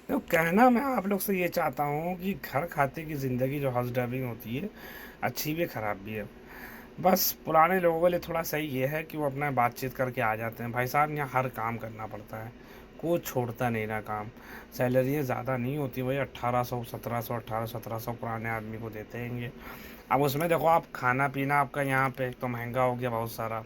तो कहना मैं आप लोग से ये चाहता हूँ कि घर खाते की ज़िंदगी जो हाउस ड्राइविंग होती है, अच्छी भी है ख़राब भी है। बस पुराने लोगों के लिए थोड़ा सही ये है कि वो अपना बातचीत करके आ जाते हैं। भाई साहब यहाँ हर काम करना पड़ता है, कोई छोड़ता नहीं ना काम। सैलरी ज़्यादा नहीं होती भाई, 1800 1700 1800 1700 पुराने आदमी को देते हैं। अब उसमें देखो आप खाना पीना आपका यहाँ पे तो महंगा हो गया बहुत सारा,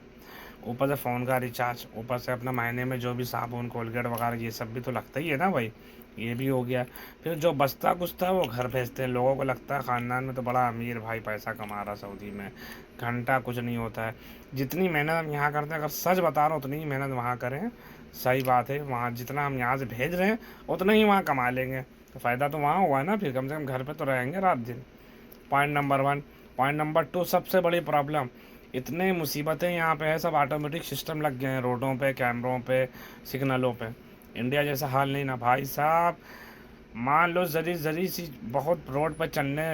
ऊपर से फ़ोन का रिचार्ज, ऊपर से अपना महीने में जो भी साबुन कोलगेट वगैरह ये सब भी तो लगता ही है ना भाई, ये भी हो गया। फिर जो बचता कुछता है वो घर भेजते हैं। लोगों को लगता है ख़ानदान में तो बड़ा अमीर भाई पैसा कमा रहा सऊदी में, घंटा कुछ नहीं होता है। जितनी मेहनत हम यहाँ करते हैं, अगर सच बता रहा हूँ उतनी ही मेहनत वहाँ करें। सही बात है, वहाँ जितना हम यहाँ से भेज रहे हैं उतना ही वहाँ कमा लेंगे, तो फ़ायदा तो वहाँ हुआ ना, फिर कम से कम घर पे तो रहेंगे रात दिन। Point number one. Point number two, सबसे बड़ी प्रॉब्लम, इतने मुसीबतें यहाँ पे है, सब ऑटोमेटिक सिस्टम लग गए हैं रोडों पे, कैमरों पे, सिग्नलों पे। इंडिया जैसा हाल नहीं ना भाई साहब। मान लो जरी जरी सी बहुत रोड पर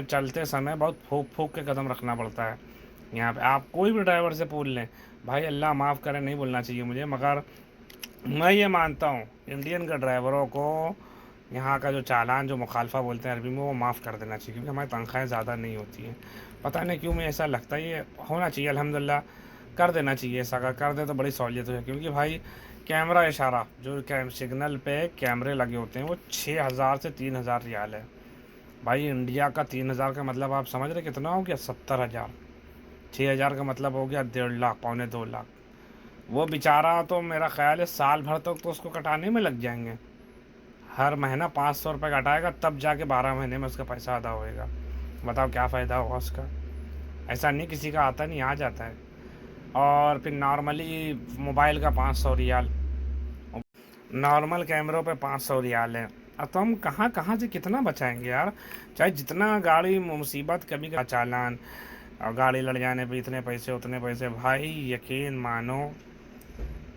चलते समय बहुत फूक फूक के कदम रखना पड़ता है। यहाँ पे आप कोई भी ड्राइवर से पूछ लें, भाई अल्लाह माफ़ करे नहीं बोलना चाहिए मुझे, मगर मैं ये मानता हूँ इंडियन के ड्राइवरों को यहाँ का जो चालान जो मुखालफा बोलते हैं अरबी में, वो माफ़ कर देना चाहिए, क्योंकि हमारी तनख्वाहें ज़्यादा नहीं होती हैं। पता नहीं क्यों मुझे ऐसा लगता है, ये होना चाहिए अल्हम्दुलिल्लाह, कर देना चाहिए ऐसा। अगर कर दे तो बड़ी सहूलियत है, क्योंकि भाई कैमरा इशारा जो सिग्नल पे कैमरे लगे होते हैं वो 6000 से 3000 रियाल है। भाई इंडिया का 3000 का मतलब आप समझ रहे कितना हो गया, 70,000। 6000 का मतलब हो गया 1.5 लाख, पौने 2 लाख। वो बेचारा तो मेरा ख्याल है साल भर तक तो उसको कटाने में लग जाएंगे। हर महीना 500 रुपये कटाएगा, तब जाके 12 महीने में उसका पैसा अदा होएगा। बताओ क्या फ़ायदा होगा उसका। ऐसा नहीं किसी का आता नहीं, आ जाता है। और फिर नॉर्मली मोबाइल का 500 रियाल, नॉर्मल कैमरों पे 500 रियाल है। अब तो हम कहाँ कहाँ से कितना बचाएंगे यार। चाहे जितना गाड़ी मुसीबत कभी का चालान, और गाड़ी लड़ जाने पे इतने पैसे उतने पैसे, भाई यकीन मानो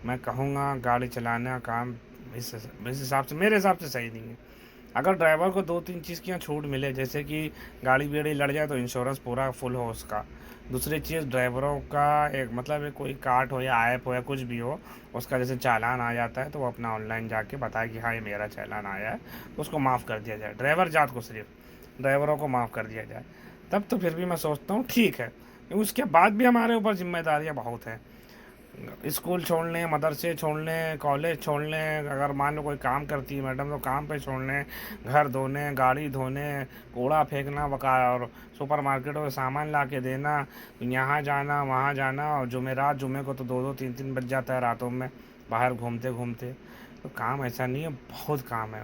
मैं कहूँगा गाड़ी चलाना काम इस हिसाब से, मेरे हिसाब से सही नहीं है। अगर ड्राइवर को दो तीन चीज़ की यहाँ छूट मिले, जैसे कि गाड़ी बेड़ी लड़ जाए तो इंश्योरेंस पूरा फुल हो उसका। दूसरी चीज़, ड्राइवरों का एक मतलब है, कोई कार्ड हो या ऐप हो या कुछ भी हो, उसका जैसे चालान आ जाता है तो वो अपना ऑनलाइन जाके बताए कि हाँ ये मेरा चालान आया है, तो उसको माफ़ कर दिया जाए। ड्राइवर जात को, सिर्फ ड्राइवरों को माफ़ कर दिया जाए, तब तो फिर भी मैं सोचता हूँ ठीक है। क्योंकि उसके बाद भी हमारे ऊपर जिम्मेदारियाँ बहुत हैं। स्कूल छोड़ने, मदरसे छोड़ने, कॉलेज छोड़ने, अगर मान लो कोई काम करती है मैडम तो काम पे छोड़ने, घर धोने, गाड़ी धोने, कूड़ा फेंकना बका, और सुपर मार्केटों में सामान ला के देना, यहाँ जाना वहाँ जाना, और जुमेरात जुमे को तो दो दो तीन तीन बज जाता है रातों में बाहर घूमते घूमते। तो काम ऐसा नहीं है, बहुत काम है।